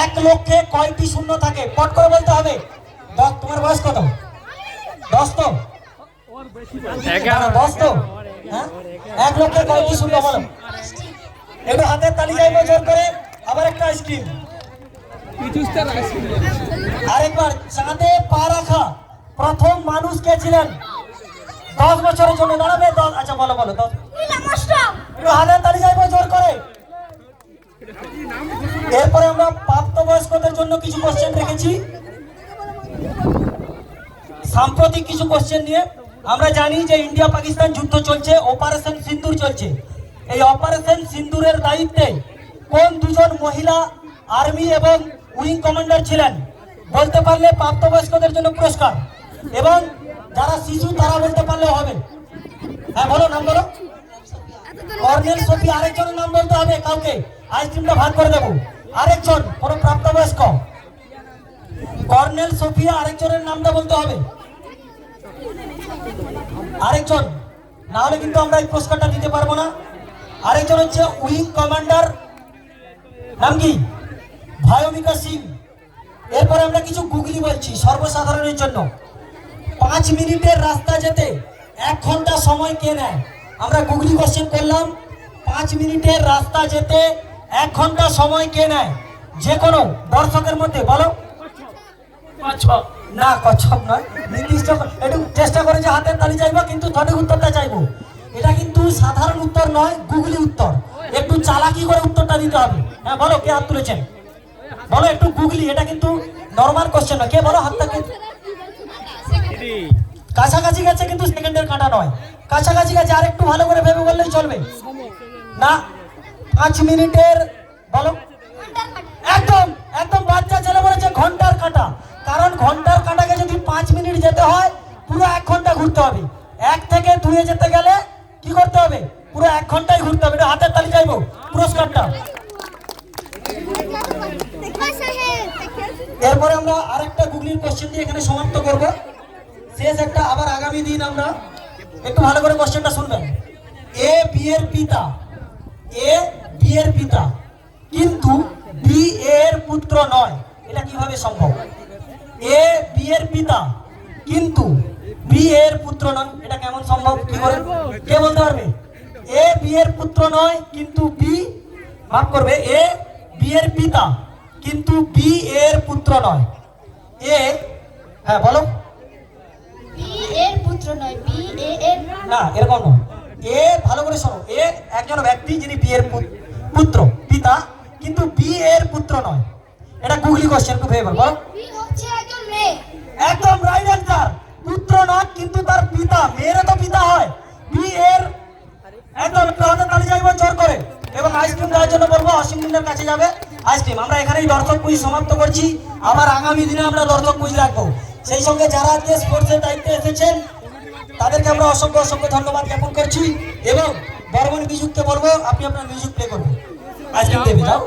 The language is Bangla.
এক লক্ষে কয়টি শূন্য থাকে? পট করে বলতে হবে। তোমার বয়স কত? 10 তো? 10 তো? হ্যাঁ, এক লক্ষে কয়টি শূন্য বলো? একটু হাতের তালি যাইবো জোর করে। আবার একটা আইসক্রিম। আরেকবার, চাঁদে পা রাখা প্রথম মানুষ কে ছিলেন? 10 বছরের জন্য দাঁড়াবে। আচ্ছা বলো বলো। একটু হাতের তালি যাইবো জোর করে। এরপরে আমরা প্রাপ্তবয়স্কদের জন্য কিছু কোশ্চেন রেখেছি, সাম্প্রতিক কিছু কোশ্চেন নিয়ে। আমরা জানি যে ইন্ডিয়া পাকিস্তান যুদ্ধ চলছে, অপারেশন সিন্দুর চলছে। এই অপারেশন সিন্দুরের দায়িত্বে কোন দুজন মহিলা আর্মি এবং উইং কমান্ডার ছিলেন? বলতে পারলে প্রাপ্তবয়স্কদের জন্য পুরস্কার, এবং যারা শিশু তারা বলতে পারলে হবে। হ্যাঁ বলো, নাম বলো। Colonel Sophie. আরেকজনের নাম বলতে হবে কাউকে, আইসক্রিমটা ভাগ করে দেবো। আরেকজন কোনো প্রাপ্তবয়স্ক, কর্নেল সোফিয়া, আরেকজনের নামটা বলতে হবে। আরেকজন, না হলে কিন্তু আমরা এই পুরস্কারটা দিতে পারবো না। আরেকজন হচ্ছে উইং কমান্ডার, নাম কি? ভয়মিকা সিং। এরপরে আমরা কিছু গুগলি বলছি সর্বসাধারণের জন্য। 5 মিনিটের রাস্তা যেতে 1 ঘন্টা সময় কে নেয়? আমরা গুগলি কোশ্চেন করলাম। 5 মিনিটের রাস্তা যেতে 1 ঘন্টা সময় কে নেয়? যে কোনো দর্শকের মধ্যে বলো। না, কচ্ছপ নয়, নির্দিষ্ট একটু চেষ্টা করে যে হাতের তালি চাইবো, কিন্তু সঠিক উত্তরটা চাইবো। এটা কিন্তু সাধারণ উত্তর নয়, গুগলি উত্তর। একটু চালাকি করে উত্তরটা দিতে হবে। হ্যাঁ বলো, কে হাত তুলেছেন? বলো একটু গুগলি, এটা কিন্তু নরমাল কোশ্চেন নয়। কে বলো হাতটা? কাছাকাছি গেছে, কিন্তু সেকেন্ডের কাঁটা নয়, কাছাকাছি গেছে। আর একটু ভালো করে ভেবে বললেই চলবে। না, 5 মিনিটের বলো। একদম একদম বাচ্চা ছেলে বলেছে ঘন্টার কাঁটা। কারণ ঘন্টার কাঁটাকে যদি 5 মিনিট যেতে হয়, পুরো 1 ঘন্টা ঘুরতে হবে। 1 থেকে 2 যেতে গেলে কি করতে হবে? পুরো 1 ঘন্টায় ঘুরতে হবে। হাতের তালি চাইবো পুরস্কারটা। এরপরে আমরা আরেকটা গুগলির কোশ্চেন দিয়ে এখানে সমাপ্ত করব। শেষ একটা, আবার আগামী দিন আমরা একটু ভালো করে কোশ্চেনটা শুনবেন। এ বি এর পিতা, এ বি এর পিতা, কিন্তু বি এর পুত্র নয়, এটা কিভাবে সম্ভব? এ বি এর পিতা কিন্তু বি এর পুত্র নয়, এটা কেমন সম্ভব? কি করে, কে বলতে পারবে? এ বি এর পুত্র নয় কিন্তু বি, মাফ করবে, এ বি এর পিতা কিন্তু বি এর পুত্র নয়। এ, হ্যাঁ বলো। বি এর পুত্র নয়, বি এ এর না, এরকম নয়। এ, ভালো করে শোনো, এ একজন ব্যক্তি যিনি বি এর পুত্র, পিতা, কিন্তু বি এর পুত্র নয়। এটা গুগলি কোশ্চেন, একটু ভেবে বলো। বি হচ্ছে একজন মেয়ে। একদম রাইট অ্যান্সার। পুত্র নয় কিন্তু তার পিতা, মেয়েরও তো পিতা হয়। বি এর, একদম হাতে তালি যাইবো জোর করে। এবং আইসক্রিম দেওয়ার জন্য বলবো, অসীমদের কাছে যাবে আইসক্রিম। আমরা এখানেই দর্শক কুইজ সমাপ্ত করছি। আবার আগামী দিনে আমরা দর্শক কুইজ রাখবো। সেই সঙ্গে যারা আজকে স্পোর্টসের দায়িত্বে এসেছেন তাদেরকে আমরা অসংখ্য অসংখ্য ধন্যবাদ জ্ঞাপন করছি। এবং বর্মন মিউজিককে বলবো আপনি আপনার মিউজিক প্লে করবেন। আইসক্রিম দেবে, যাও।